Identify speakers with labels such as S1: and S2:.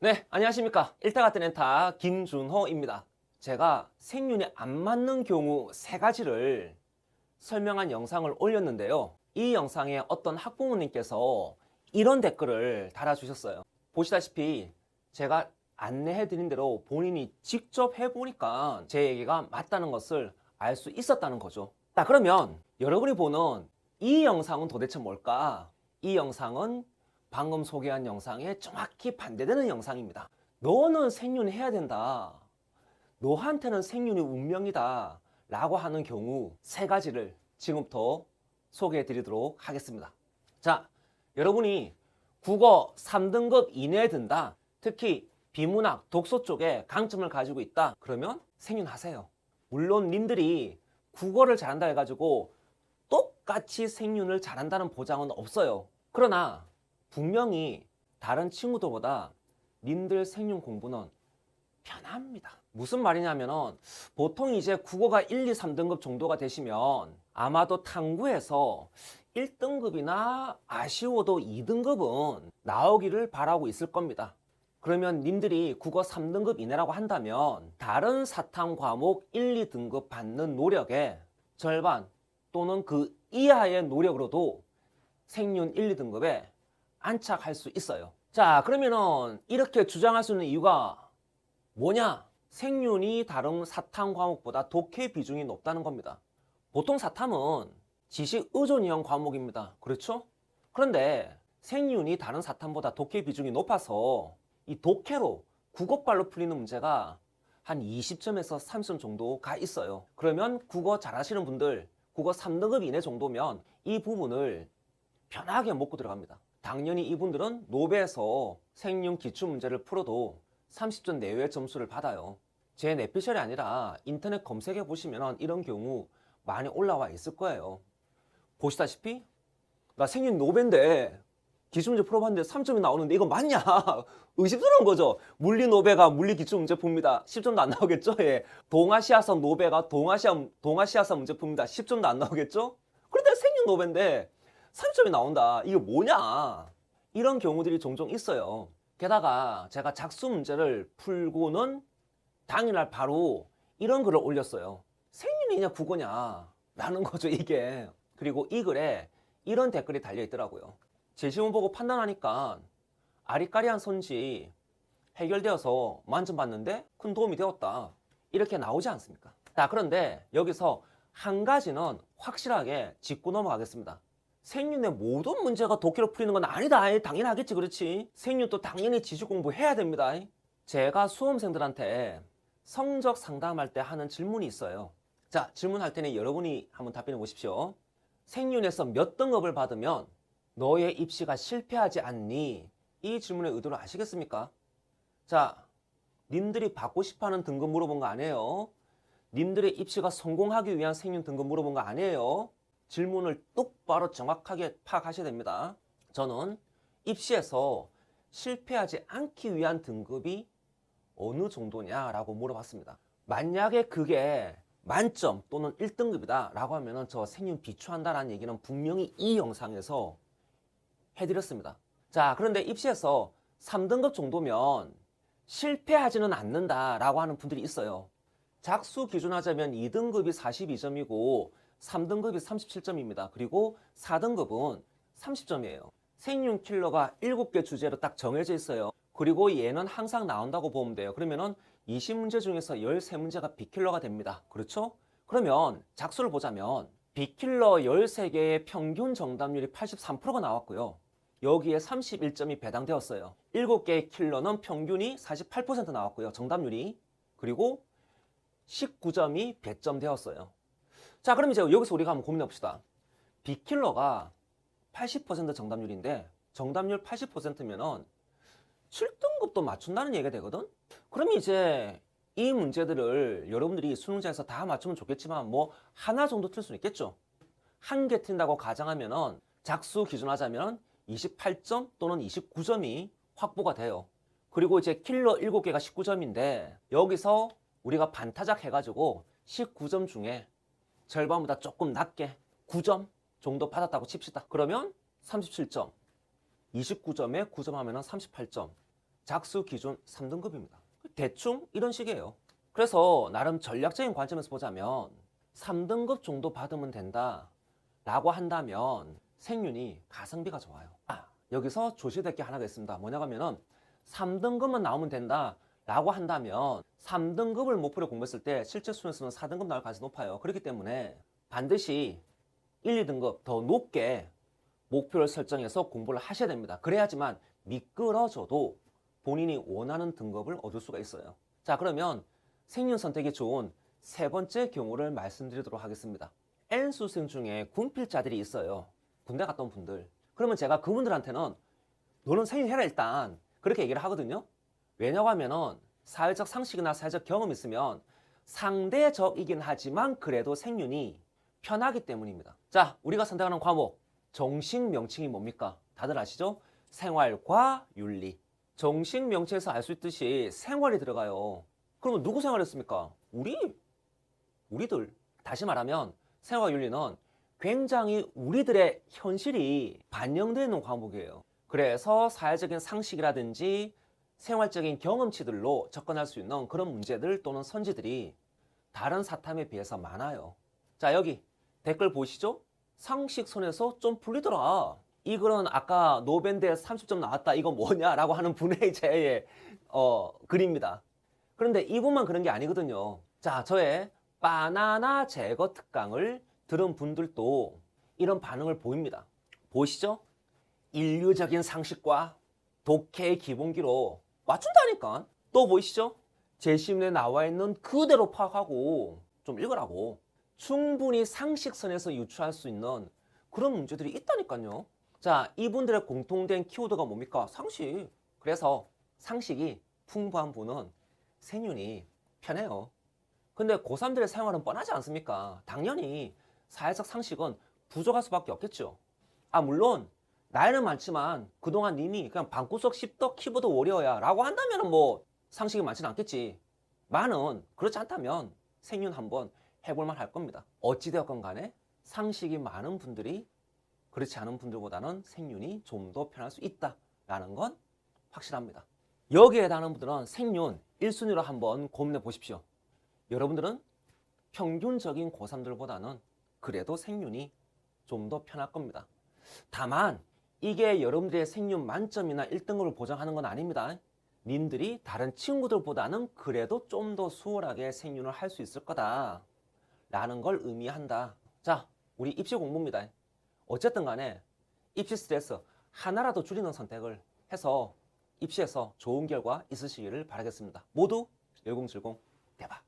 S1: 네, 안녕하십니까. 일타 같은 엔타 김준호입니다. 제가 생윤이 안 맞는 경우 세 가지를 설명한 영상을 올렸는데요. 이 영상에 어떤 학부모님께서 이런 댓글을 달아주셨어요. 보시다시피 제가 안내해드린 대로 본인이 직접 해보니까 제 얘기가 맞다는 것을 알 수 있었다는 거죠. 자, 그러면 여러분이 보는 이 영상은 도대체 뭘까? 이 영상은 방금 소개한 영상에 정확히 반대되는 영상입니다. 너는 생윤해야 된다. 너한테는 생윤이 운명이다. 라고 하는 경우 세 가지를 지금부터 소개해 드리도록 하겠습니다. 자, 여러분이 국어 3등급 이내에 든다. 특히 비문학, 독서 쪽에 강점을 가지고 있다. 그러면 생윤하세요. 물론 님들이 국어를 잘한다 해가지고 똑같이 생윤을 잘한다는 보장은 없어요. 그러나 분명히 다른 친구들보다 님들 생윤 공부는 편합니다. 무슨 말이냐면은 보통 이제 국어가 1, 2, 3등급 정도가 되시면 아마도 탐구에서 1등급이나 아쉬워도 2등급은 나오기를 바라고 있을 겁니다. 그러면 님들이 국어 3등급 이내라고 한다면 다른 사탐 과목 1, 2등급 받는 노력의 절반 또는 그 이하의 노력으로도 생윤 1, 2등급에 안착할 수 있어요. 자, 그러면은 이렇게 주장할 수 있는 이유가 뭐냐? 생윤이 다른 사탐 과목보다 독해 비중이 높다는 겁니다. 보통 사탐은 지식 의존형 과목입니다. 그렇죠? 그런데 생윤이 다른 사탐보다 독해 비중이 높아서 이 독해로 국어발로 풀리는 문제가 한 20점에서 30점 정도가 있어요. 그러면 국어 잘하시는 분들, 국어 3등급 이내 정도면 이 부분을 편하게 먹고 들어갑니다. 당연히 이분들은 노베에서 생윤 기출문제를 풀어도 30점 내외의 점수를 받아요. 제 내피셜이 아니라 인터넷 검색해 보시면 이런 경우 많이 올라와 있을 거예요. 보시다시피 나 생윤 노베인데 기출문제 풀어봤는데 3점이 나오는데 이거 맞냐? 의심스러운 거죠. 물리 노베가 물리 기출문제 풉니다. 10점도 안 나오겠죠? 예. 동아시아사 노베가 동아시아사 문제 풉니다. 10점도 안 나오겠죠? 그런데 생윤 노베인데 30점이 나온다. 이게 뭐냐? 이런 경우들이 종종 있어요. 게다가 제가 작수 문제를 풀고는 당일날 바로 이런 글을 올렸어요. 생윤이냐 국어냐? 라는 거죠, 이게. 그리고 이 글에 이런 댓글이 달려 있더라고요. 제시문 보고 판단하니까 아리까리한 선지 해결되어서 만점 받는데 큰 도움이 되었다. 이렇게 나오지 않습니까? 자, 그런데 여기서 한 가지는 확실하게 짚고 넘어가겠습니다. 생윤의 모든 문제가 독해로 풀리는 건 아니다. 당연하겠지, 그렇지? 생윤도 당연히 지식 공부해야 됩니다. 제가 수험생들한테 성적 상담할 때 하는 질문이 있어요. 자, 질문할 때는 여러분이 한번 답변해 보십시오. 생윤에서 몇 등급을 받으면 너의 입시가 실패하지 않니? 이 질문의 의도를 아시겠습니까? 자, 님들이 받고 싶어하는 등급 물어본 거 아니에요. 님들의 입시가 성공하기 위한 생윤 등급 물어본 거 아니에요. 질문을 똑바로 정확하게 파악하셔야 됩니다. 저는 입시에서 실패하지 않기 위한 등급이 어느 정도냐라고 물어봤습니다. 만약에 그게 만점 또는 1등급이다 라고 하면 저 생윤 비추한다라는 얘기는 분명히 이 영상에서 해드렸습니다. 자, 그런데 입시에서 3등급 정도면 실패하지는 않는다라고 하는 분들이 있어요. 작수 기준하자면 2등급이 42점이고 3등급이 37점입니다. 그리고 4등급은 30점이에요. 생윤 킬러가 7개 주제로 딱 정해져 있어요. 그리고 얘는 항상 나온다고 보면 돼요. 그러면은 20문제 중에서 13문제가 B킬러가 됩니다. 그렇죠? 그러면 작수를 보자면 B킬러 13개의 평균 정답률이 83%가 나왔고요. 여기에 31점이 배당되었어요. 7개의 킬러는 평균이 48% 나왔고요. 정답률이. 그리고 19점이 배점되었어요. 자, 그럼 이제 여기서 우리가 한번 고민해 봅시다. B킬러가 80% 정답률인데 정답률 80%면은 7등급도 맞춘다는 얘기가 되거든? 그럼 이제 이 문제들을 여러분들이 수능장에서 다 맞추면 좋겠지만 뭐 하나 정도 틀 수는 있겠죠. 한 개 튼다고 가정하면은 작수 기준하자면 28점 또는 29점이 확보가 돼요. 그리고 이제 킬러 7개가 19점인데 여기서 우리가 반타작 해가지고 19점 중에 절반보다 조금 낮게 9점 정도 받았다고 칩시다. 그러면 37점, 29점에 9점 하면 38점. 작수 기준 3등급입니다. 대충 이런 식이에요. 그래서 나름 전략적인 관점에서 보자면 3등급 정도 받으면 된다 라고 한다면 생윤이 가성비가 좋아요. 여기서 조심될 게 하나가 있습니다. 뭐냐 하면은 3등급만 나오면 된다 라고 한다면 3등급을 목표로 공부했을 때 실제 수능에서는 4등급 나올 가능성이 높아요. 그렇기 때문에 반드시 1, 2등급 더 높게 목표를 설정해서 공부를 하셔야 됩니다. 그래야지만 미끄러져도 본인이 원하는 등급을 얻을 수가 있어요. 자, 그러면 생윤 선택이 좋은 세 번째 경우를 말씀드리도록 하겠습니다. N수생 중에 군필자들이 있어요. 군대 갔다 온 분들. 그러면 제가 그분들한테는 너는 생윤 해라 일단 그렇게 얘기를 하거든요. 왜냐고 하면은 사회적 상식이나 사회적 경험이 있으면 상대적이긴 하지만 그래도 생윤이 편하기 때문입니다. 자, 우리가 선택하는 과목 정식 명칭이 뭡니까? 다들 아시죠? 생활과 윤리. 정식 명칭에서 알 수 있듯이 생활이 들어가요. 그러면 누구 생활했습니까? 우리들. 다시 말하면 생활과 윤리는 굉장히 우리들의 현실이 반영되어 있는 과목이에요. 그래서 사회적인 상식이라든지 생활적인 경험치들로 접근할 수 있는 그런 문제들 또는 선지들이 다른 사탐에 비해서 많아요. 자, 여기 댓글 보시죠? 상식선에서 좀 풀리더라. 이 글은 아까 노벤드에 30점 나왔다. 이거 뭐냐라고 하는 분의 제 글입니다. 그런데 이분만 그런 게 아니거든요. 자, 저의 바나나 제거 특강을 들은 분들도 이런 반응을 보입니다. 보시죠? 인류적인 상식과 독해의 기본기로 맞춘다니까. 또 보이시죠? 제시문에 나와 있는 그대로 파악하고 좀 읽으라고. 충분히 상식선에서 유추할 수 있는 그런 문제들이 있다니까요. 자, 이분들의 공통된 키워드가 뭡니까? 상식. 그래서 상식이 풍부한 분은 생윤이 편해요. 근데 고3들의 생활은 뻔하지 않습니까? 당연히 사회적 상식은 부족할 수밖에 없겠죠. 물론 나이는 많지만 그동안 님이 그냥 방구석 씹덕 키보드 워리어야 라고 한다면 뭐 상식이 많지는 않겠지. 많은 그렇지 않다면 생윤 한번 해볼만 할 겁니다. 어찌되었건 간에 상식이 많은 분들이 그렇지 않은 분들보다는 생윤이 좀 더 편할 수 있다라는 건 확실합니다. 여기에 해당하는 분들은 생윤 1순위로 한번 고민해 보십시오. 여러분들은 평균적인 고3들보다는 그래도 생윤이 좀 더 편할 겁니다. 다만 이게 여러분들의 생윤 만점이나 1등급을 보장하는 건 아닙니다. 님들이 다른 친구들보다는 그래도 좀 더 수월하게 생윤을 할 수 있을 거다 라는 걸 의미한다. 자, 우리 입시 공부입니다. 어쨌든 간에 입시 스트레스 하나라도 줄이는 선택을 해서 입시에서 좋은 결과 있으시기를 바라겠습니다. 모두 1070 대박!